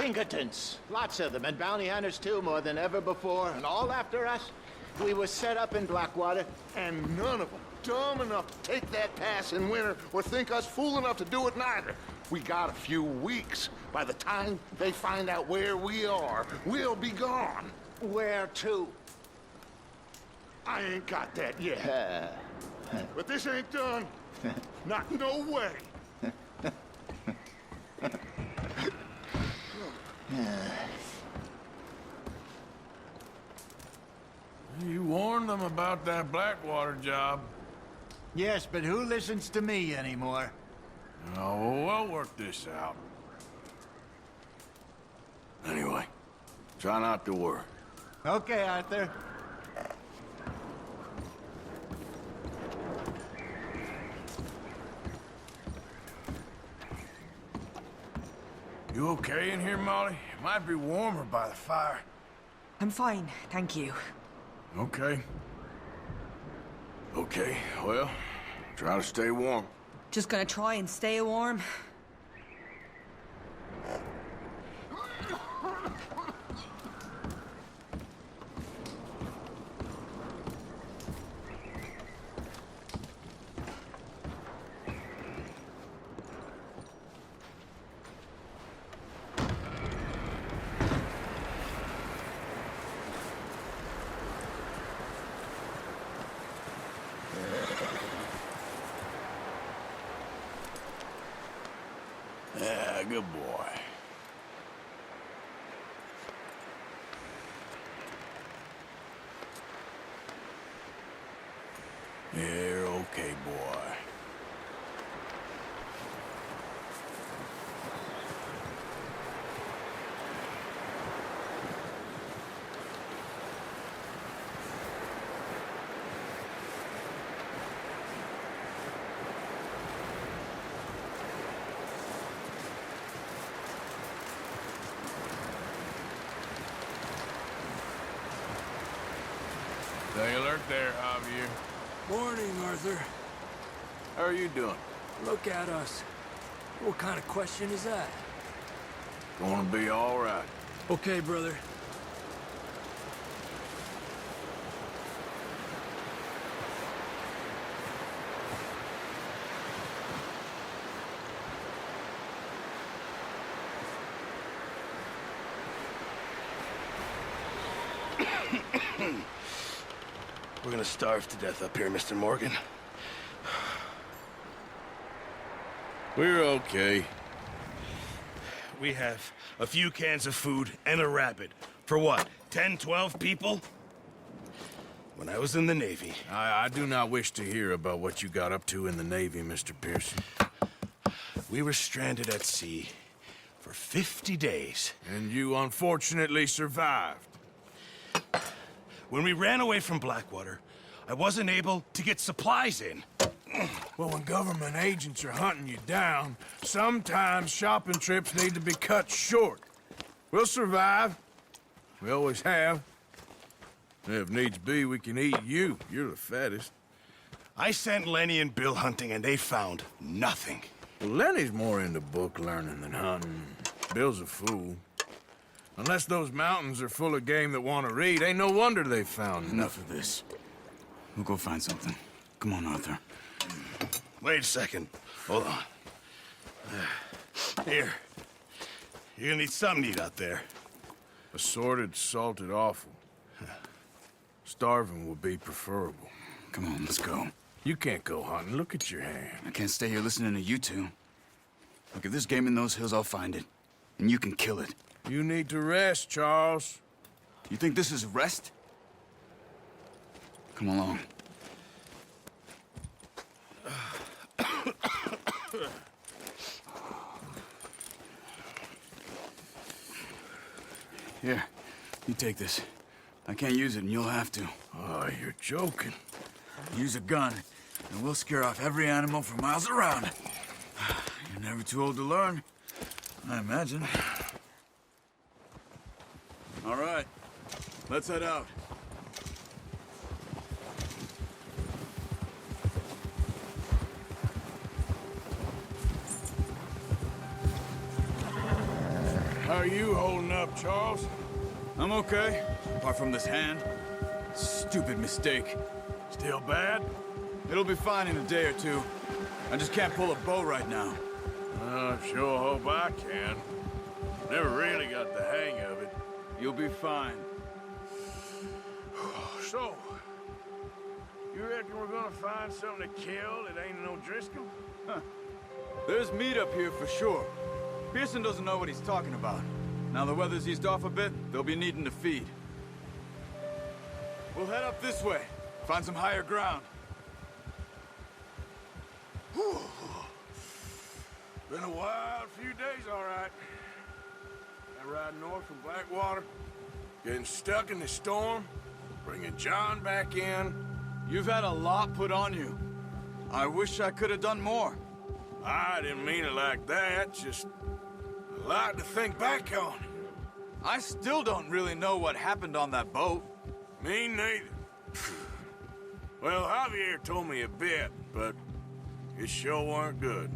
Pinkertons. Lots of them, and bounty hunters too, more than ever before, and all after us. We were set up in Blackwater, And none of them dumb enough to take that pass in winter or think us fool enough to do it neither. We got a few weeks. By the time they find out where we are, we'll be gone. where to? I ain't got that yet. But this ain't done. Not no way. You warned them about that Blackwater job. Yes, but who listens to me anymore? Oh, we'll work this out. Anyway, try not to worry. Okay, Arthur. You okay in here, Molly? It might be warmer by the fire. I'm fine, thank you. Okay. Okay, well, try to stay warm. Just gonna try and stay warm. Yeah, good boy. You're okay, boy. Stay alert there, Javier. Morning, Arthur. How are you doing? Look at us. What kind of question is that? Gonna be all right. Okay, brother. We're gonna starve to death up here, Mr. Morgan. We're okay. We have a few cans of food and a rabbit. For what, 10, 12 people? When I was in the Navy... I do not wish to hear about what you got up to in the Navy, Mr. Pearson. We were stranded at sea for 50 days. And you unfortunately survived. When we ran away from Blackwater, I wasn't able to get supplies in. Well, when government agents are hunting you down, sometimes shopping trips need to be cut short. We'll survive. We always have. If needs be, we can eat you. You're the fattest. I sent Lenny and Bill hunting, and they found nothing. Well, Lenny's more into book learning than hunting. Bill's a fool. Unless those mountains are full of game that want to read, ain't no wonder they found Enough of this. We'll go find something. Come on, Arthur. Wait a second. Hold on. Here. You're gonna need something to eat out there. Assorted, salted offal. Starving would be preferable. Come on, let's go. You can't go hunting. Look at your hand. I can't stay here listening to you two. Look, if there's game in those hills, I'll find it. And you can kill it. You need to rest, Charles. You think this is rest? Come along. Here, you take this. I can't use it, and you'll have to. Oh, you're joking. Use a gun, and we'll scare off every animal for miles around. You're never too old to learn, I imagine. All right, let's head out. All How are you holding up, Charles? I'm okay, apart from this hand. Stupid mistake. Still bad? It'll be fine in a day or two. I just can't pull a bow right now. I sure hope I can. Never really got the hang of it. You'll be fine. So, you reckon we're gonna find something to kill that ain't no Driscoll? There's meat up here for sure. Pearson doesn't know what he's talking about. Now the weather's eased off a bit, they'll be needing to feed. We'll head up this way, find some higher ground. Whew. Been a wild few days, all right. I ride north from Blackwater, getting stuck in the storm, bringing John back in. You've had a lot put on you. I wish I could have done more. I didn't mean it like that, just a lot to think back on. I still don't really know what happened on that boat. Me neither. Well, Javier told me a bit, but it sure weren't good.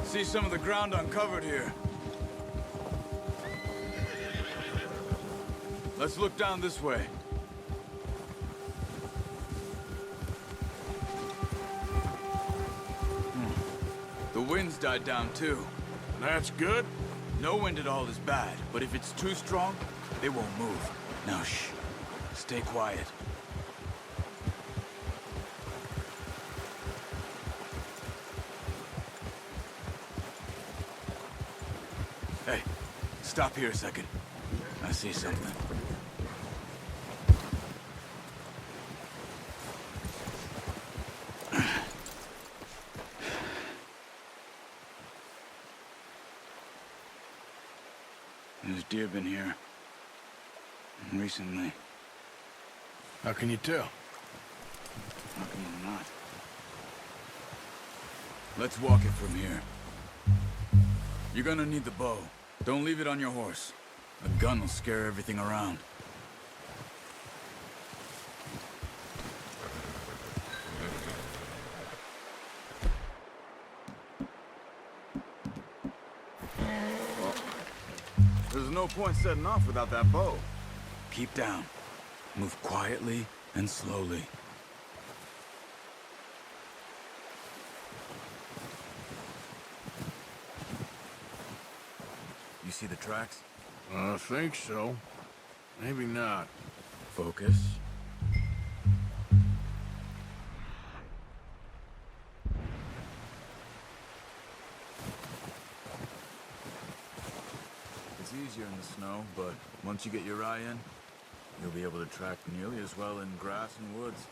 See some of the ground uncovered here. Let's look down this way. The wind's died down too. That's good. No wind at all is bad, but if it's too strong, they won't move. Now shh. Stay quiet. Hey, stop here a second. I see something. There's deer been here. Recently. How can you tell? How can you not? Let's walk it from here. You're gonna need the bow. Don't leave it on your horse. A gun will scare everything around. There's no point setting off without that bow. Keep down. Move quietly and slowly. You see the tracks? I think so. Maybe not. Focus. It's easier in the snow, but once you get your eye in, you'll be able to track nearly as well in grass and woods.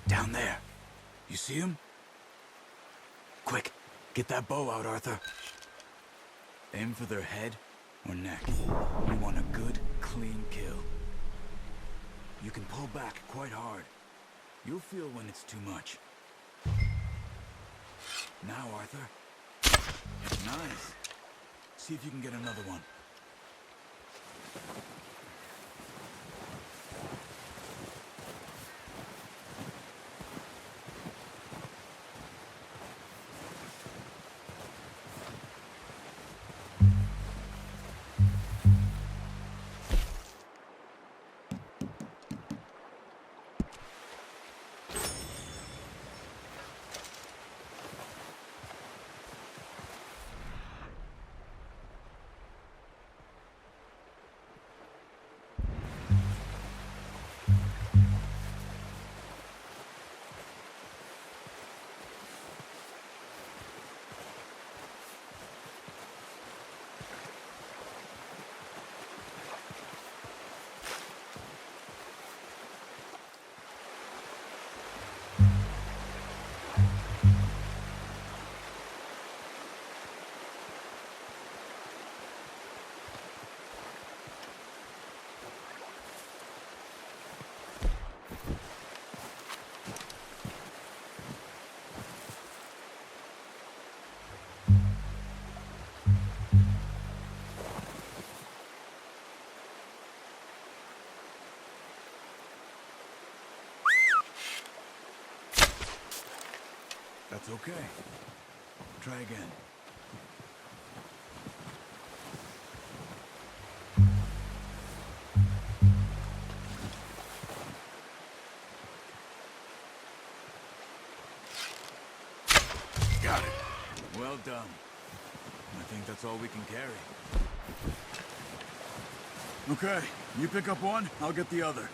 Down there. You see him? Quick, Get that bow out, Arthur. Aim for their head or neck. We want a good, clean kill. You can pull back quite hard. You'll feel when it's too much. Now, Arthur. Nice. See if you can get another one. That's okay. Try again. Got it. Well done. I think that's all we can carry. Okay, you pick up one, I'll get the other.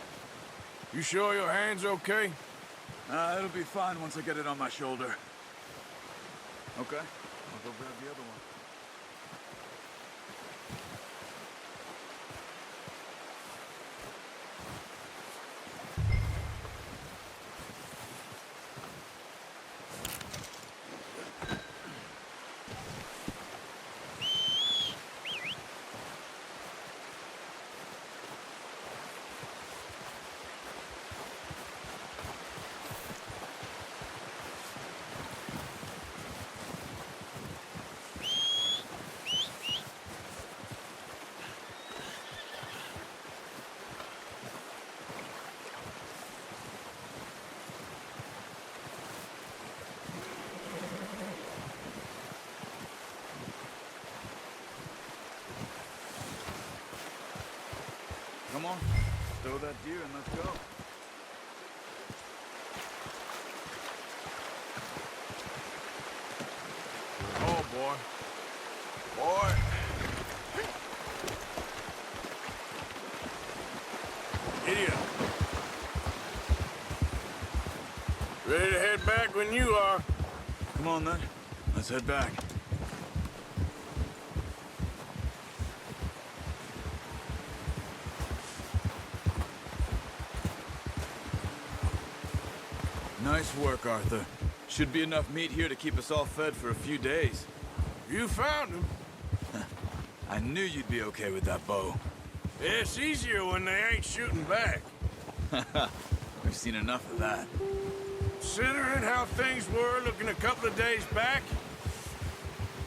You sure your hand's okay? It'll be fine once I get it on my shoulder. Okay, I'll go grab the other one. Come on, throw that deer and let's go. Oh, boy. Boy. Idiot. Ready to head back when you are. Come on then, let's head back. Nice work, Arthur. Should be enough meat here to keep us all fed for a few days. You found him. I knew you'd be okay with that bow. It's easier when they ain't shooting back. We've seen enough of that. Considering how things were looking a couple of days back,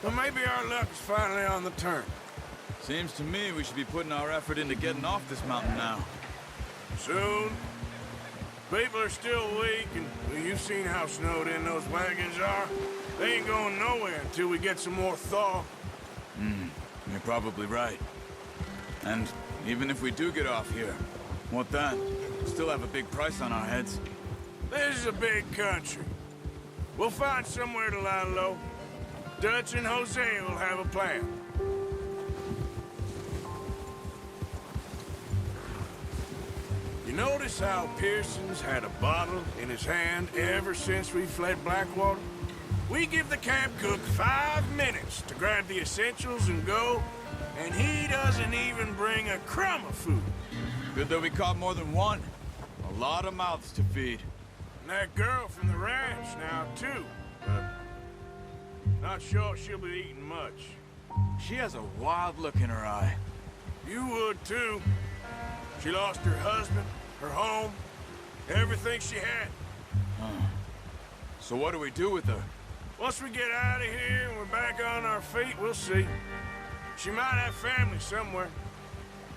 well, maybe our luck is finally on the turn. Seems to me we should be putting our effort into getting off this mountain now. Soon. People are still weak, and well, you've seen how snowed in those wagons are. They ain't going nowhere until we get some more thaw. You're probably right. And even if we do get off here, what then? Still have a big price on our heads. This is a big country. We'll find somewhere to lie low. Dutch and Jose will have a plan. You notice how Pearson's had a bottle in his hand ever since we fled Blackwater? We give the camp cook 5 minutes to grab the essentials and go, and he doesn't even bring a crumb of food. Good that we caught more than one. A lot of mouths to feed. And that girl from the ranch now, too. But Not sure she'll be eating much. She has a wild look in her eye. You would, too. She lost her husband, her home, everything she had. So what do we do with her? Once we get out of here and we're back on our feet, we'll see. She might have family somewhere.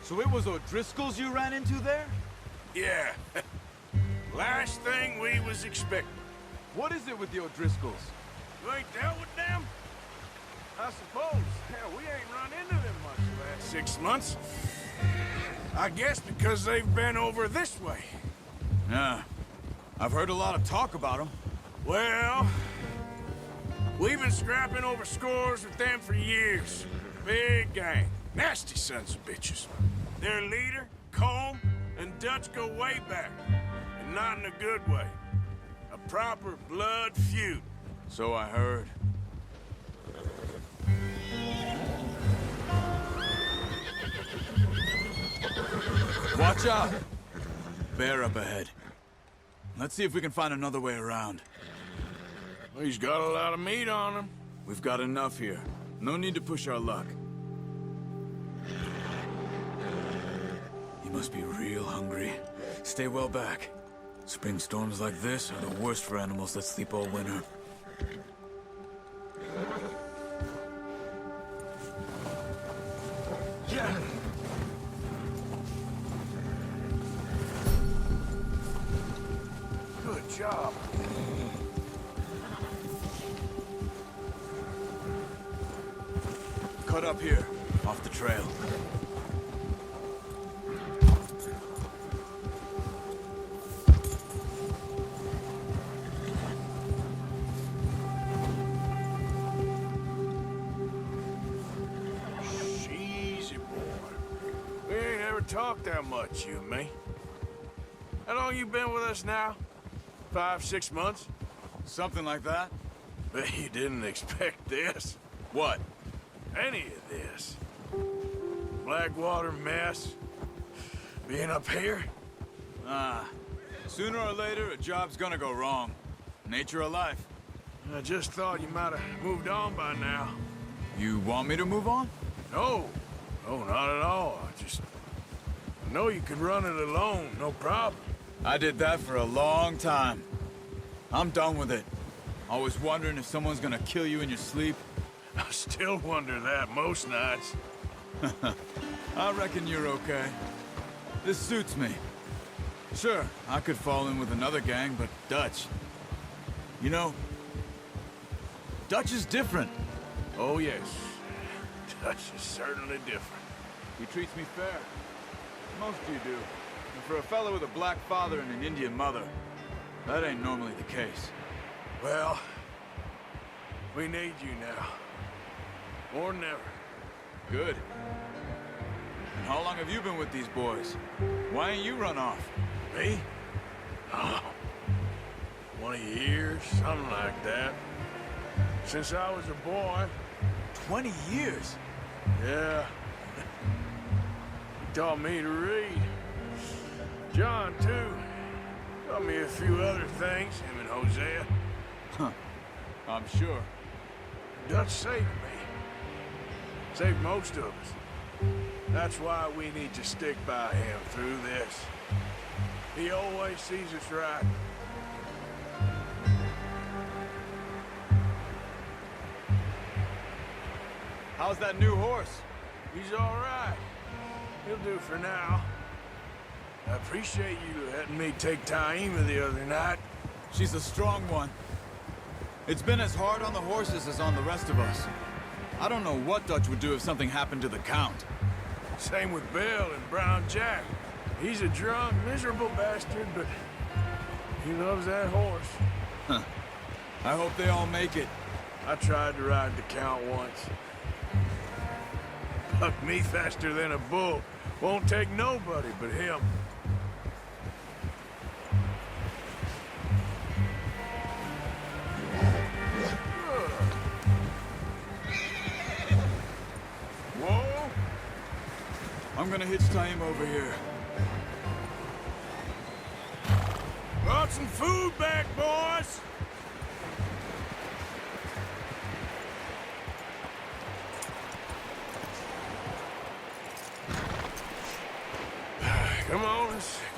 So it was O'Driscoll's you ran into there? Yeah. Last thing we was expecting. What is it with the O'Driscolls? You ain't dealt with them? I suppose. Hell, we ain't run into them much the last 6 months. I guess because they've been over this way. Yeah. I've heard a lot of talk about them. Well, we've been scrapping over scores with them for years. Big gang. Nasty sons of bitches. Their leader, Colm, and Dutch go way back. And not in a good way. A proper blood feud. So I heard. Watch out! Bear up ahead. Let's see if we can find another way around. Well, he's got a lot of meat on him. We've got enough here. No need to push our luck. He must be real hungry. Stay well back. Spring storms like this are the worst for animals that sleep all winter. Yeah. Good job. Cut up here, off the trail. Easy, boy. We ain't ever talked that much, you and me. How long you been with us now? 5, 6 months? Something like that? Bet you didn't expect this. What? Any of this. Blackwater mess. Being up here? Sooner or later, a job's gonna go wrong. Nature of life. I just thought you might have moved on by now. You want me to move on? No. No, not at all. I know you could run it alone, no problem. I did that for a long time. I'm done with it. Always wondering if someone's gonna kill you in your sleep. I still wonder that most nights. I reckon you're okay. This suits me. Sure, I could fall in with another gang, but Dutch... You know, Dutch is different. Oh, yes. Dutch is certainly different. He treats me fair. Most of you do. And for a fellow with a black father and an Indian mother, that ain't normally the case. Well, we need you now. More than ever. Good. And how long have you been with these boys? Why ain't you run off? Me? Oh, 20 years, something like that. Since I was a boy. 20 years? Yeah. He taught me to read. John, too. Taught me a few other things, him and Hosea. Huh. I'm sure. Dutch saved me. Saved most of us. That's why we need to stick by him through this. He always sees us right. How's that new horse? He's all right. He'll do for now. I appreciate you letting me take Taima the other night. She's a strong one. It's been as hard on the horses as on the rest of us. I don't know what Dutch would do if something happened to the Count. Same with Bill and Brown Jack. He's a drunk, miserable bastard, but he loves that horse. Huh. I hope they all make it. I tried to ride the Count once. Bucked me faster than a bull. Won't take nobody but him. Whoa! I'm gonna hitch Taima over here. Brought some food back, boys!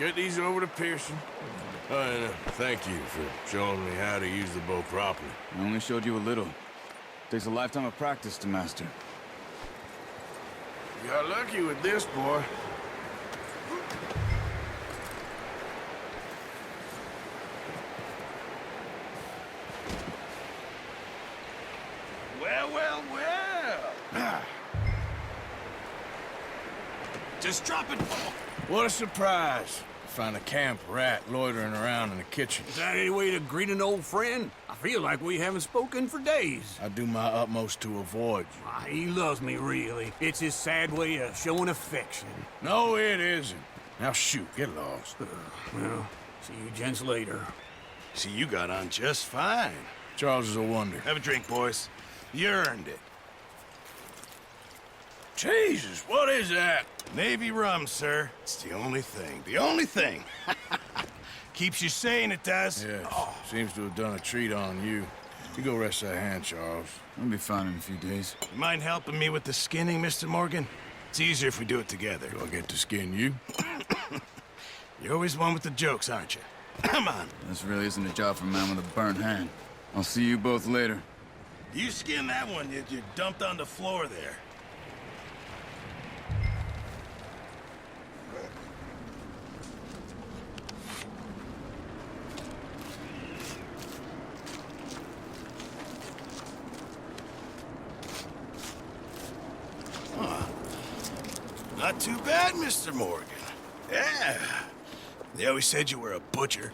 get these over to Pearson. And thank you for showing me how to use the bow properly. I only showed you a little. Takes a lifetime of practice to master. You got lucky with this, boy. Well. Just drop it. What a surprise. Find a camp rat loitering around in the kitchen. Is that any way to greet an old friend? I feel like we haven't spoken for days. I do my utmost to avoid you. He loves me, really. It's his sad way of showing affection. No, it isn't. Now shoot, get lost. Well, see you gents later. See, you got on just fine. Charles is a wonder. Have a drink, boys. You earned it. Jesus, what is that? Navy rum, sir. It's the only thing. The only thing. Keeps you sane, it does. Yes, seems to have done a treat on you. You go rest that hand, Charles. I'll be fine in a few days. You mind helping me with the skinning, Mr. Morgan? It's easier if we do it together. Do I get to skin you? You're always one with the jokes, aren't you? Come on. This really isn't a job for a man with a burnt hand. I'll see you both later. You skin that one you dumped on the floor there. Not too bad, Mr. Morgan. Yeah. They always said you were a butcher.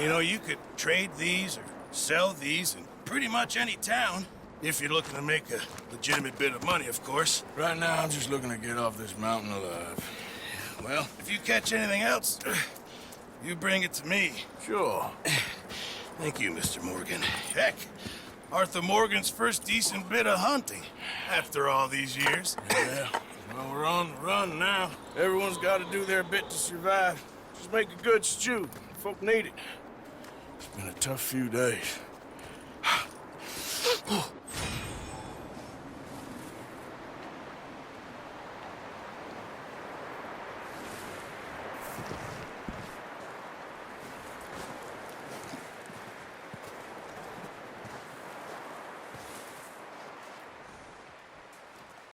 You know, you could trade these or sell these in pretty much any town. If you're looking to make a legitimate bit of money, of course. Right now, I'm just looking to get off this mountain alive. Well, if you catch anything else, you bring it to me. Sure. Thank you, Mr. Morgan. Heck, Arthur Morgan's first decent bit of hunting after all these years. Yeah. Well, we're on the run now. Everyone's got to do their bit to survive. Just make a good stew. Folk need it. It's been a tough few days.